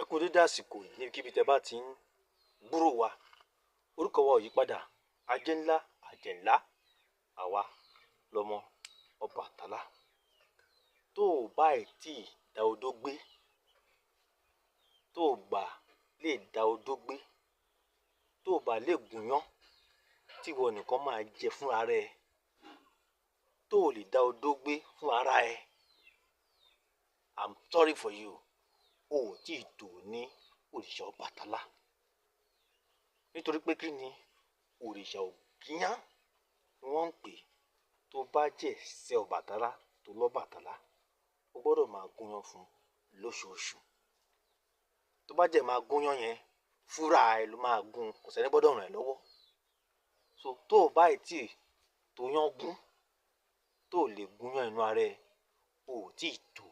Ẹ kú dédé àsìkò yìí níbikíbi tẹ́ bá ti ń gbúrò wa. Orúkọ wa ò yí padà. Ajé ńlá, àjẹ́ ńlá, àwa lọmọ Ọbàtálá. Tó o bá ì tí ì dá odó gbé, tó o bá lè dá odó gbé, tó o bá lè gúnyán tí ìwọ nìkan máa jẹ fún ara ẹ, tó o lè dá odó gbé fún ara ẹ, I'm sorry for you. O ò tí ì tò ní òrìṣà Ọbàtálá. Nítorí pé kí ni òrìṣà ògíyán ni wọ́n ń pè. Tó bá jẹ́ ṣe Ọbàtálá tó lọ́bàtálá, o gbọ́dọ̀ máa gúnyán fún lóṣooṣù. Tó bá jẹ́ máa gúnyán yẹn fúnra ẹ ló máa gún, kò sẹ́ni gbọ́dọ̀ ràn ẹ́ lọ́wọ́. So tó o bá ì tí ì tó yán gún, tó o lè gúnyán inú ara ẹ, o ò tí ì tò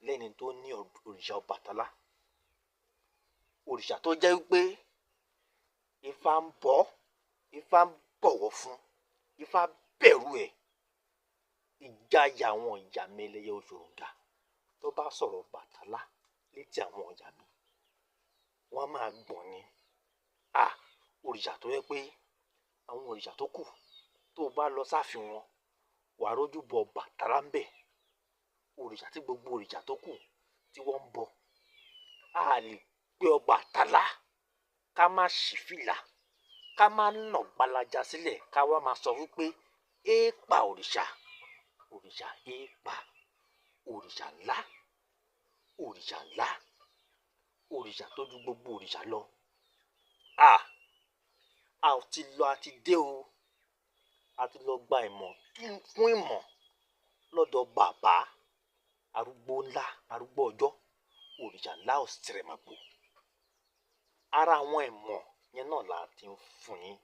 lẹ́ni tó ní òrìṣà Ọbàtálá. Òrìṣà tó jẹ́ wípé Ifá ń bọ̀, Ifá ń bọ̀wọ̀ fún, Ifá bẹ̀rù ẹ̀. Ìjayà àwọn ìyá mi ẹlẹ́yẹ Òṣòròǹgà tó bá sọ̀rọ̀ Ọbàtálá létí àwọn ọ̀yà mi, wọ́n á máa gbọ̀n ni. Òrìṣà tó yẹ pé àwọn òrìṣà tó kù tó o bá lọ sáàfin wọn, wà á rójú bọ Ọbàtálá ń bẹ̀. Òrìṣà tí gbogbo òrìṣà tó kù tí wọ́n ń bọ. A lè pe Ọbàtálá ká má ṣí fìlà, ká má nà gbalaja sílẹ̀, ká wá máa sọ wípé éèpà òrìṣà, òrìṣà éèpà, òrìṣà ńlá, òrìṣà ńlá, òrìṣà tó ju gbogbo òrìṣà lọ. A ti lọ, a ti dé o. A ti lọ gba ìmọ̀ fún ìmọ̀ lọ́dọ̀ bàbá arúgbó ńlá, arúgbó ọjọ́, òrìṣà ńlá Ọ̀sẹ̀rẹ̀màgbò. Ara àwọn ìmọ̀ yẹn náà la ti ń fún yín.